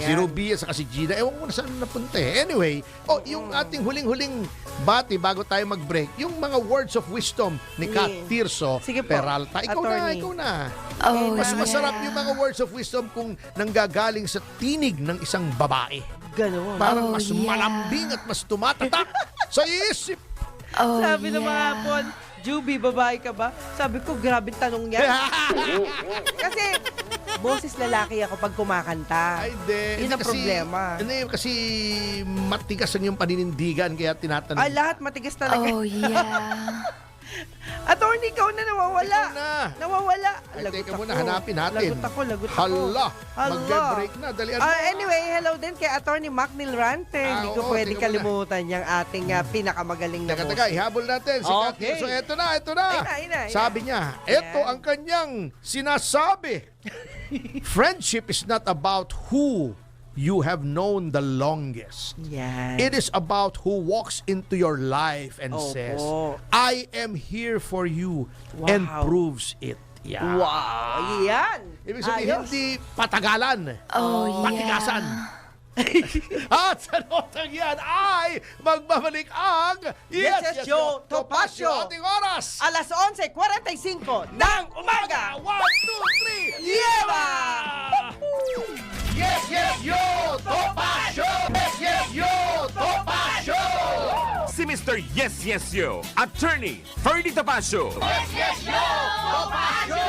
Speaker 2: Si
Speaker 3: Yan.
Speaker 2: Ruby at saka si Gina. Ewan ko na saan napunta eh. Anyway, yung ating huling-huling bati bago tayo mag-break, yung mga words of wisdom ni Kat Tirso
Speaker 3: Sige po,
Speaker 2: Peralta. Ikaw
Speaker 3: attorney.
Speaker 2: na.
Speaker 4: Oh,
Speaker 2: Mas
Speaker 4: yeah.
Speaker 2: masarap yung mga words of wisdom kung nanggagaling sa tinig ng isang babae.
Speaker 3: Ganun.
Speaker 2: Parang
Speaker 4: Oh,
Speaker 2: mas
Speaker 4: yeah.
Speaker 2: malambing at mas tumatatak sa isip.
Speaker 4: Oh,
Speaker 3: Sabi ng mga
Speaker 4: yeah.
Speaker 3: hapon, Juby, babae ka ba? Sabi ko, grabe tanong niya. Kasi, boses lalaki ako pag kumakanta.
Speaker 2: Ay, hindi.
Speaker 3: Yun
Speaker 2: Hindi
Speaker 3: ang problema.
Speaker 2: Hindi, kasi matigas ang yung paninindigan kaya tinatanong.
Speaker 3: Ay, lahat matigas talaga.
Speaker 4: Oh, yeah.
Speaker 3: Attorney, ikaw na nawawala.
Speaker 2: Ikaw na.
Speaker 3: Nawawala.
Speaker 2: Ay, teka muna, hanapin natin.
Speaker 3: Lagot ako.
Speaker 2: Hala,
Speaker 3: Hala.
Speaker 2: magbe-break na. Dalian mo.
Speaker 3: Anyway, hello din kay Attorney Macnil Rante. Hindi ko
Speaker 2: oo,
Speaker 3: pwedeng
Speaker 2: teka muna.
Speaker 3: kalimutan yung ating pinakamagaling na
Speaker 2: Teka, ihabol natin si Kat.
Speaker 3: Okay.
Speaker 2: So, eto na.
Speaker 3: Ina.
Speaker 2: Sabi niya, eto
Speaker 3: Ayan.
Speaker 2: ang kanyang sinasabi. Friendship is not about who you have known the longest.
Speaker 3: Yan.
Speaker 2: It is about who walks into your life and
Speaker 3: Opo.
Speaker 2: says, I am here for you and
Speaker 3: Wow.
Speaker 2: proves it. Yeah.
Speaker 3: Wow, yan.
Speaker 2: Ibig sabihin,
Speaker 3: Ayos.
Speaker 2: hindi patagalan.
Speaker 4: Oh, yeah.
Speaker 2: Patigasan. At sa notang yan ay magbabalik ang
Speaker 3: Yes, Yo, Topacio.
Speaker 2: Ating oras.
Speaker 3: Alas 11:45 ng umaga.
Speaker 2: 1, 2, 3.
Speaker 3: Yeba!
Speaker 2: Yes, yes, yo, Topacio! Yes, yes, yo, Topacio!
Speaker 1: Si Mr. Yes Yes Yo, Attorney Ferdy Topacio.
Speaker 2: Yes, yes, yo, Topacio!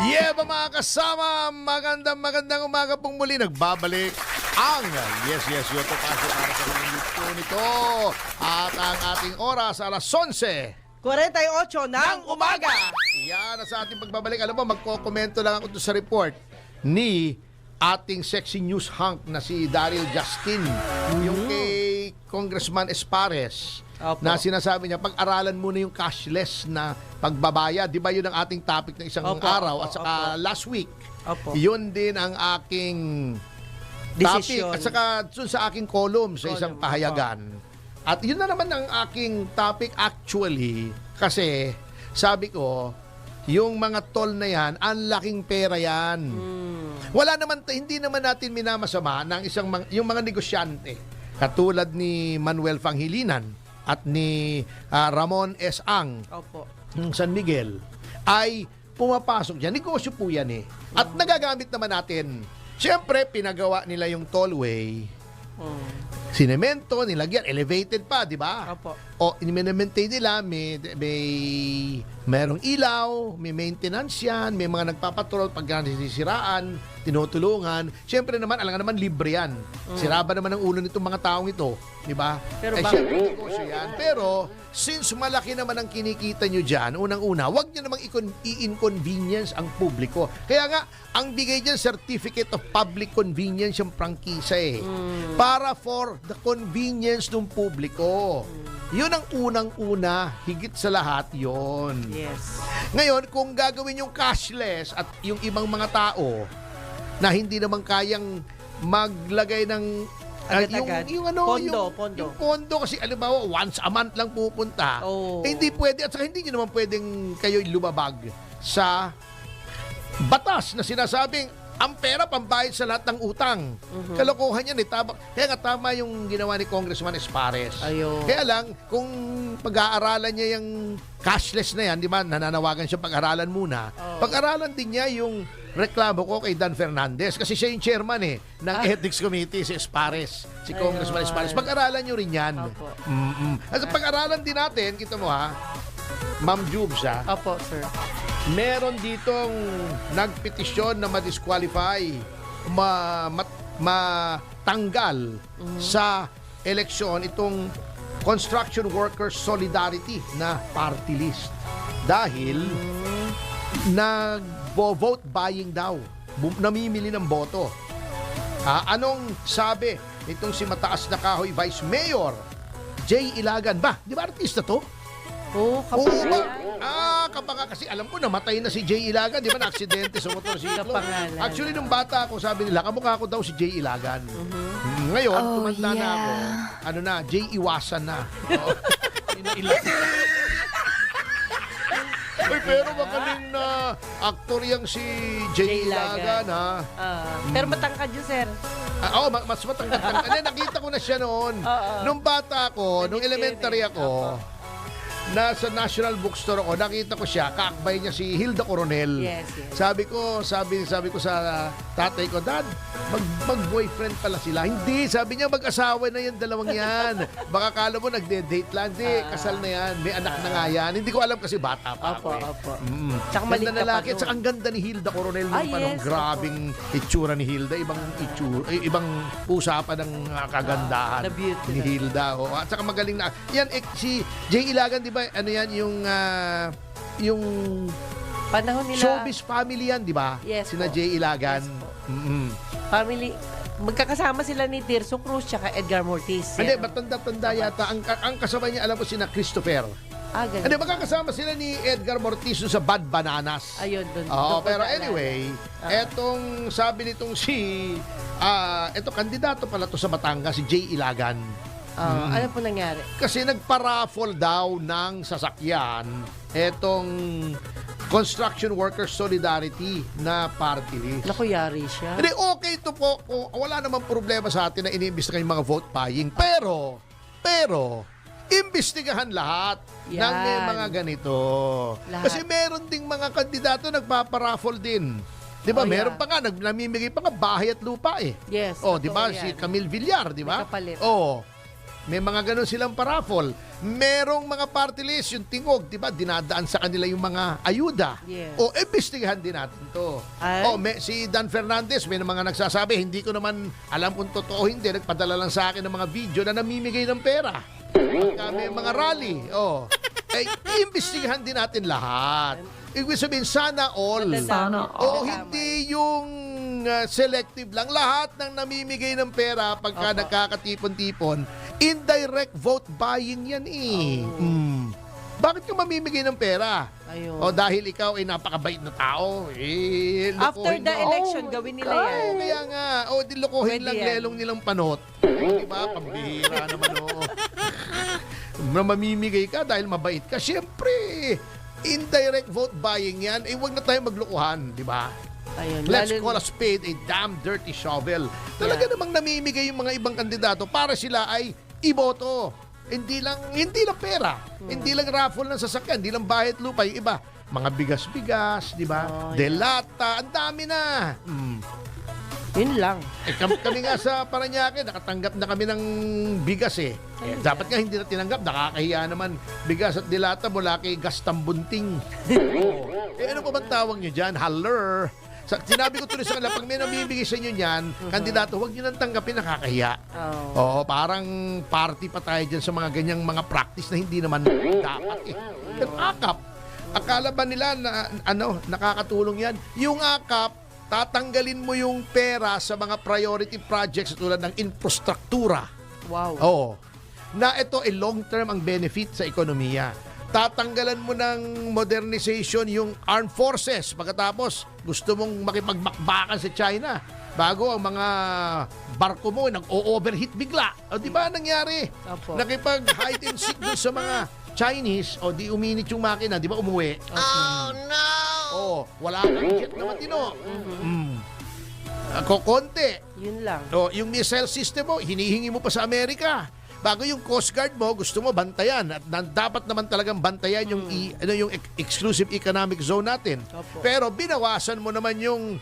Speaker 2: Yeah, mga kasama, magandang umaga pong muli. Nagbabalik ang Yes, Yes, Yo, Topacio para sa mga nito. At ang ating oras, alas
Speaker 3: 48 ng umaga.
Speaker 2: Yan na sa ating pagbabalik. Alam mo, magkokomento lang ako doon sa report ni ating sexy news hunk na si Daryl Justin. Yung kay Congressman Espares.
Speaker 3: Opo.
Speaker 2: Na sinasabi niya, pag-aralan muna yung cashless na pagbabayad. Di ba yun ang ating topic ng isang
Speaker 3: Opo,
Speaker 2: araw?
Speaker 3: opo,
Speaker 2: At saka last week,
Speaker 3: Opo.
Speaker 2: yun din ang aking
Speaker 3: Desisyon.
Speaker 2: topic. At saka dun sa aking column sa isang
Speaker 3: Column,
Speaker 2: pahayagan. At yun na naman ang aking topic actually. Kasi sabi ko, yung mga toll na yan, ang laking pera yan. Wala naman, hindi naman natin minamasama ng yung mga negosyante. Katulad ni Manuel Panghilinan at ni Ramon S. Ang
Speaker 3: Opo.
Speaker 2: ng San Miguel ay pumapasok dyan. Negosyo po yan eh. At nagagamit naman natin. Siyempre, pinagawa nila yung tollway. Sinemento, nilagyan, elevated pa, di ba?
Speaker 3: Opo.
Speaker 2: O, in-maintain nila, merong ilaw, may maintenance yan, may mga nagpapatrol pag nasisiraan, tinutulungan. Siyempre naman, alam nga naman, libre yan. Sira ba naman ang ulo nitong mga taong ito? Di ba?
Speaker 3: Pero bakit?
Speaker 2: Siyempre, negosyo yan. Pero, since malaki naman ang kinikita nyo dyan, unang-una, wag nyo namang i-inconvenience ang publiko. Kaya nga, ang bigay dyan, Certificate of Public Convenience yung prangkisa eh. Para for the convenience ng publiko. Yun ang unang-una, higit sa lahat yon.
Speaker 3: Yes.
Speaker 2: Ngayon, kung gagawin yung cashless at yung ibang mga tao na hindi naman kayang maglagay ng
Speaker 3: Agad-agad.
Speaker 2: yung ano,
Speaker 3: Pondo.
Speaker 2: yung pondo kasi alimbawa once a month lang pupunta.
Speaker 3: Oh.
Speaker 2: Eh, hindi pwede at saka hindi nyo naman pwedeng kayo lumabag sa batas na sinasabing ang pera pambayad sa lahat ng utang. Kalokohan yan eh. Kaya nga tama yung ginawa ni Congressman Espares.
Speaker 3: Ayun.
Speaker 2: Kaya lang, kung pag-aaralan niya yung cashless na yan, di ba, nananawagan siya pag-aralan muna. Pag-aralan din niya yung reklamo ko kay Dan Fernandez kasi siya yung chairman eh ng Ethics Committee, si Espares, si Congressman Espares. Pag-aralan nyo rin yan.
Speaker 3: Opo.
Speaker 2: At pag-aralan din natin, kita mo ha, Ma'am Jubes ha,
Speaker 3: Opo, sir.
Speaker 2: meron ditong nagpetisyon na ma-disqualify, matanggal sa eleksyon itong Construction Workers Solidarity na party list. Dahil nag-vote buying daw. Namimili ng boto. Anong sabi itong si mataas na kahoy Vice Mayor Jay Ilagan? Ba, di ba artista to?
Speaker 3: Oo,
Speaker 2: Oo
Speaker 3: kapag
Speaker 2: ba? Kapag kasi alam ko namatay na si Jay Ilagan, di ba na-aksidente sa motorsiklo.
Speaker 3: Kapangalan.
Speaker 2: Actually, nung bata ako, sabi nila, kamukha ko daw si Jay Ilagan. Ngayon,
Speaker 4: Oh,
Speaker 2: tumanda na ako.
Speaker 4: yeah.
Speaker 2: Ano na, Jay Iwasan na. Oo. Uy, pero magaling na aktor yang si Jay
Speaker 3: Jay Ilagan.
Speaker 2: Ilagan, ha?
Speaker 3: Pero matangkad yun, sir.
Speaker 2: Oo, mas matangkad. Nakita ko na siya noon. Nung bata ako, nung elementary ako, nasa National Bookstore ako, nakita ko siya, kaakbay niya si Hilda Coronel.
Speaker 3: Yes, yes.
Speaker 2: Sabi ko sa tatay ko, Dad, mag-boyfriend pala sila. Hindi, sabi niya, mag-asawa na yan, dalawang yan. Baka kala mo nagde-date lang. Hindi, kasal na yan. May anak na nga yan. Hindi ko alam kasi bata pa ako.
Speaker 3: Opo.
Speaker 2: Ganda
Speaker 3: Tsaka maliit
Speaker 2: na
Speaker 3: ka pa
Speaker 2: lalaki. Tsaka ang ganda ni Hilda Coronel nung panahon.
Speaker 3: yes,
Speaker 2: Grabing itsura ni Hilda. Ibang usapan ng kagandahan
Speaker 3: The beauty
Speaker 2: ni
Speaker 3: na.
Speaker 2: Hilda. At saka magaling na. Yan, si Jay Ilagan, di ba, ano yan, yung
Speaker 3: Panahon nila.
Speaker 2: showbiz family yan, di ba?
Speaker 3: Yes
Speaker 2: Sina
Speaker 3: po.
Speaker 2: Jay Ilagan.
Speaker 3: Yes po.
Speaker 2: Mm-mm.
Speaker 3: Family. Magkakasama sila ni Tirso Cruz tsaka Edgar Mortiz.
Speaker 2: Hindi,
Speaker 3: Yan.
Speaker 2: matanda-tanda yata. Ang kasama niya, alam mo, sina Christopher.
Speaker 3: Ganun.
Speaker 2: Hindi, magkakasama sila ni Edgar Mortiz sa Bad Bananas.
Speaker 3: Ayun, doon.
Speaker 2: Oo,
Speaker 3: doon ko
Speaker 2: pero
Speaker 3: naalala.
Speaker 2: anyway, etong sabi nitong eto kandidato pala to sa Batangas, si Jay Ilagan.
Speaker 3: Ano po nangyari?
Speaker 2: Kasi nagpa-raffle daw ng sasakyan etong Construction Workers Solidarity na party list.
Speaker 3: Naku, yari siya.
Speaker 2: Hindi, okay to po. Wala namang problema sa atin na iniimbestigahan yung mga vote buying. Pero, imbestigahan lahat
Speaker 3: Yan.
Speaker 2: ng may mga ganito.
Speaker 3: Lahat.
Speaker 2: Kasi meron ding mga kandidato nagpaparaffle din. Di ba?
Speaker 3: Oh, yeah.
Speaker 2: Meron pa nga, namimigay pa nga bahay at lupa eh.
Speaker 3: Yes,
Speaker 2: Oh, di ba?
Speaker 3: totoo
Speaker 2: Si
Speaker 3: yan.
Speaker 2: Camille Villar, di ba?
Speaker 3: May kapalit.
Speaker 2: Oh. May mga ganun silang paraffle. Merong mga party list, yung tingog, di ba? Dinadaan sa kanila yung mga ayuda.
Speaker 3: Yes.
Speaker 2: O, imbestigahan din natin to.
Speaker 3: Ay.
Speaker 2: Si Dan Fernandez, may mga nagsasabi, hindi ko naman alam kung totoo hindi. Nagpadala lang sa akin ng mga video na namimigay ng pera. Pagka may mga rally. Iimbestigahan din natin lahat. Ibig sabihin, sana all.
Speaker 3: Sana
Speaker 2: Oo, hindi yung selective lang. Lahat ng namimigay ng pera pagka
Speaker 3: Opo.
Speaker 2: nagkakatipon-tipon, indirect vote buying yan eh. Bakit ka mamimigay ng pera?
Speaker 3: Ayun.
Speaker 2: O dahil ikaw ay napakabait na tao,
Speaker 3: After
Speaker 2: lokohin
Speaker 3: the
Speaker 2: mo.
Speaker 3: election, gawin nila yan.
Speaker 2: Oo, kaya nga. O, dilokohin
Speaker 3: Pwede
Speaker 2: lang
Speaker 3: yan.
Speaker 2: lelong nilang panot. Diba? Pambihira naman, na mamimigay ka dahil mabait ka. Siyempre, indirect vote buying yan. Huwag na tayo maglokohan, di ba?
Speaker 3: Ayun.
Speaker 2: Let's
Speaker 3: lalo-
Speaker 2: call a spade a damn dirty shovel. Talaga namang namimigay yung mga ibang kandidato para sila ay iboto. Hindi lang pera. Hindi lang raffle ng sasakyan, hindi lang bahay at lupa. Yung iba, mga bigas-bigas, di ba?
Speaker 3: Oh, yeah.
Speaker 2: Delata, ang dami na.
Speaker 3: Yun lang.
Speaker 2: Kami nga sa Paranaque, nakatanggap na kami ng bigas eh. Dapat nga hindi na tinanggap, nakakahiya naman. Bigas at dilata mula kay Gastambunting. Ano pa bang tawag nyo dyan? Haller. Sinabi ko tuloy sa kanila, pag may namibigay sa inyo yan, kandidato, huwag nyo nang tanggapin, nakakahiya.
Speaker 3: Oh.
Speaker 2: Oo, parang party pa tayo dyan sa mga ganyang mga practice na hindi naman dapat eh. Pero akap. Akala ba nila na nakakatulong yan? Yung akap, tatanggalin mo yung pera sa mga priority projects tulad ng infrastruktura.
Speaker 3: Wow.
Speaker 2: Oo. Na ito ay long-term ang benefit sa ekonomiya. Tatanggalan mo ng modernization yung armed forces. Pagkatapos, gusto mong makipagmakbakan sa China. Bago ang mga barko mo, nag-o-overheat bigla. O di ba nangyari?
Speaker 3: Opo.
Speaker 2: Nakipag-hide and seek dun sa mga Chinese, o di uminit yung makina, di ba umuwi? Oh, no! Oh, wala kang jet na matino. Konti.
Speaker 3: Yun lang.
Speaker 2: O, yung missile system mo, hinihingi mo pa sa Amerika. Bago yung Coast Guard mo, gusto mo bantayan. At dapat naman talagang bantayan yung, yung exclusive economic zone natin.
Speaker 3: Opo.
Speaker 2: Pero binawasan mo naman yung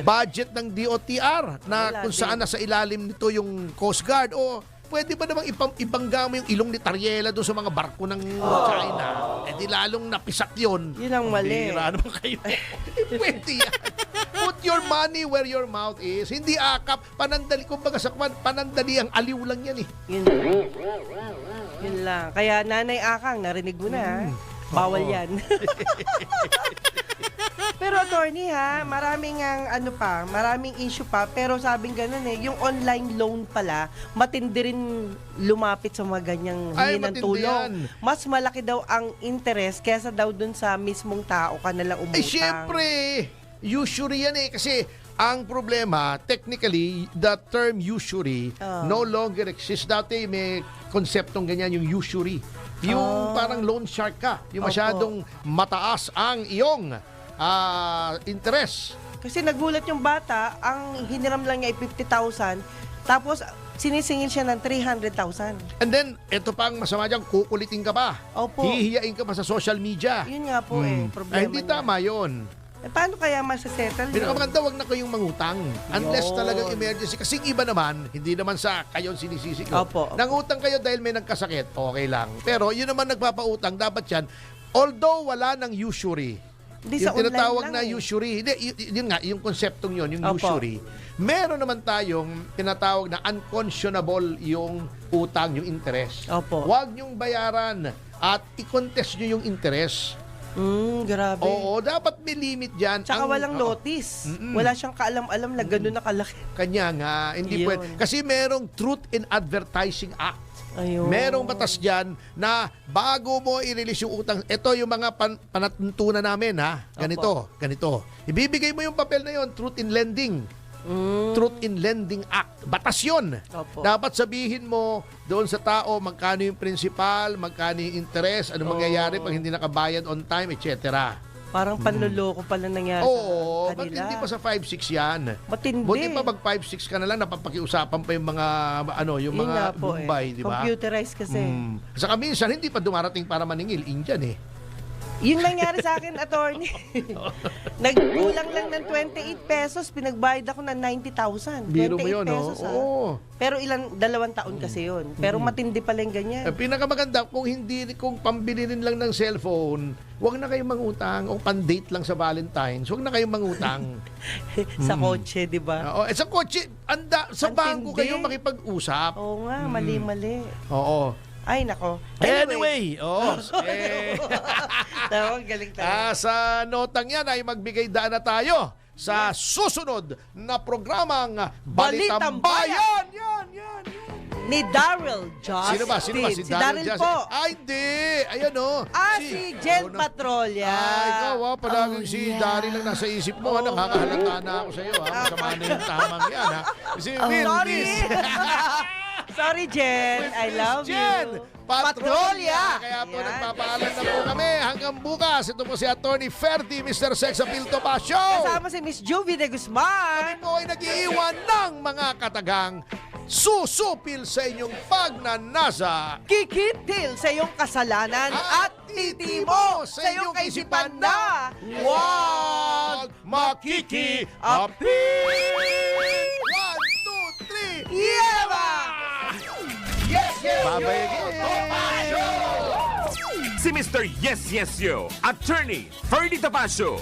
Speaker 2: budget ng DOTR na
Speaker 3: Wala
Speaker 2: kung
Speaker 3: din.
Speaker 2: saan nasa ilalim nito yung Coast Guard. O pwede ba namang ibangga mo yung ilong ni Tariela doon sa mga barko ng China? Eh di lalong napisak yun.
Speaker 3: Yun ang mali.
Speaker 2: Bira naman kayo. Pwede yan. Put your money where your mouth is. Hindi akap. Panandali. Kumbaga sa kwan, panandali ang aliw lang yan eh.
Speaker 3: Yun lang. Yun lang. Kaya Nanay Akang, narinig mo na ha? Bawal
Speaker 2: Oo.
Speaker 3: yan. Pero attorney ha, maraming issue pa. Pero sabing ganun yung online loan pala, matindi rin lumapit sa mga ganyang
Speaker 2: Ay,
Speaker 3: hingi ng
Speaker 2: matindi
Speaker 3: tulong.
Speaker 2: yan.
Speaker 3: Mas malaki daw ang interest kesa daw dun sa mismong tao ka nalang umutang.
Speaker 2: Eh, syempre, usury yan eh. Kasi ang problema, technically, the term usury no longer exists. Dati may konseptong ganyan, yung usury. Yung parang loan shark ka. Yung
Speaker 3: Opo.
Speaker 2: masyadong mataas ang iyong interest.
Speaker 3: Kasi nagulat yung bata, ang hiniram lang niya ay 50,000, tapos sinisingil siya ng 300,000.
Speaker 2: And then, ito pa ang masama dyan, kukulitin ka pa.
Speaker 3: Opo.
Speaker 2: Hihiyain ka pa sa social media.
Speaker 3: Yun nga po problema
Speaker 2: Ay, hindi
Speaker 3: niya.
Speaker 2: tama yun.
Speaker 3: Paano kaya masasettle yun?
Speaker 2: Pinakamaganda, wag na kayong mangutang. Unless
Speaker 3: Yun.
Speaker 2: talagang emergency. Kasi iba naman, hindi naman sa kayo sinisisi ko.
Speaker 3: Opo.
Speaker 2: Nangutang kayo dahil may nagkasakit, okay lang. Pero yun naman nagpapautang, dapat yan. Although wala ng usury,
Speaker 3: Hindi,
Speaker 2: yung
Speaker 3: sa online
Speaker 2: tinatawag
Speaker 3: lang
Speaker 2: na usury, hindi, yun nga, yung konseptong yun, yung
Speaker 3: Opo.
Speaker 2: usury. Meron naman tayong tinatawag na unconscionable yung utang, yung interest.
Speaker 3: Opo.
Speaker 2: Huwag nyong bayaran at i-contest nyo yung interest.
Speaker 3: Grabe.
Speaker 2: Oo, dapat may limit dyan.
Speaker 3: Tsaka walang notice. Wala siyang kaalam-alam na gano'n na kalaki.
Speaker 2: Kanya nga, hindi
Speaker 3: Yun.
Speaker 2: pwede. Kasi merong Truth in Advertising Act.
Speaker 3: Ayun.
Speaker 2: Merong batas dyan na bago mo i-release yung utang, ito yung mga panatuntunan namin ha. Ganito. Ibibigay mo yung papel na yon, Truth in Lending. Truth in Lending Act. Batas yun.
Speaker 3: Opo.
Speaker 2: Dapat sabihin mo doon sa tao magkano yung principal, magkano yung interest, ano mangyayari pag hindi nakabayad on time, etc.
Speaker 3: Parang panloloko pala nangyari
Speaker 2: Oo,
Speaker 3: sa
Speaker 2: ba't
Speaker 3: kanila.
Speaker 2: hindi pa sa 5-6 yan?
Speaker 3: Matindi.
Speaker 2: Buti pa mag 5-6 ka na lang, napapakiusapan pa yung mga, yung
Speaker 3: Yun nga
Speaker 2: mga
Speaker 3: po
Speaker 2: Bombay, di ba?
Speaker 3: Computerized kasi.
Speaker 2: Saka minsan, hindi pa dumarating para maningil, Indian eh.
Speaker 3: Yung nangyari sa akin, attorney. Nagkulang lang ng 28 pesos, pinagbayad ako ng 90,000. 28
Speaker 2: Biro mo yun, no?
Speaker 3: pesos, ah.
Speaker 2: Oo.
Speaker 3: Pero 2 taon kasi yun. Pero matindi pala yung ganyan.
Speaker 2: Pinakamaganda, kung pambili rin lang ng cellphone, huwag na kayong mangutang o pan-date lang sa Valentine's, huwag na kayong mangutang.
Speaker 3: Sa kotse, di ba?
Speaker 2: Oo, sa kotse, sa
Speaker 3: Ang
Speaker 2: bangko
Speaker 3: tindi.
Speaker 2: kayo makipag-usap.
Speaker 3: Oo nga, mali-mali.
Speaker 2: Oo.
Speaker 3: Ay, nako.
Speaker 2: Anyway,
Speaker 3: Tawag, galing tayo.
Speaker 2: sa notang yan ay magbigay daan na tayo sa susunod na programang Balitang
Speaker 3: Balitang
Speaker 2: Bayan. Yan.
Speaker 3: Ni Daryl Justin.
Speaker 2: Sino ba? Si
Speaker 3: Daryl
Speaker 2: Justin.
Speaker 3: po.
Speaker 2: Ay, di. Ayan, o.
Speaker 3: Si Jen Patrolia.
Speaker 2: Ay, ikaw, palaging si Daryl lang nasa isip mo. Nakakahalata na ako sa iyo. Masama na yung tamang yan. Si Will,
Speaker 3: Sorry.
Speaker 2: please.
Speaker 3: Sorry, Jen. I love
Speaker 2: Jen,
Speaker 3: you.
Speaker 2: Patrolya. Kaya po
Speaker 3: Yan.
Speaker 2: nagpapaalam na po kami. Hanggang bukas. Ito po si Attorney Ferdy, Mr. Sex Appeal Topacio.
Speaker 3: Kasama si Miss Juvie de
Speaker 2: Kami
Speaker 3: Guzman.
Speaker 2: po ay nag-iiwan ng mga katagang susupil sa inyong pagnanasa.
Speaker 3: Kikitil sa iyong kasalanan at titimo sa iyong kaisipan na
Speaker 2: Huwag makiki-apil! 1, 2, 3,
Speaker 3: Yeba!
Speaker 2: Babayagin!
Speaker 1: Si Mr. Yes Yes Yo, Attorney Ferdy Topacio.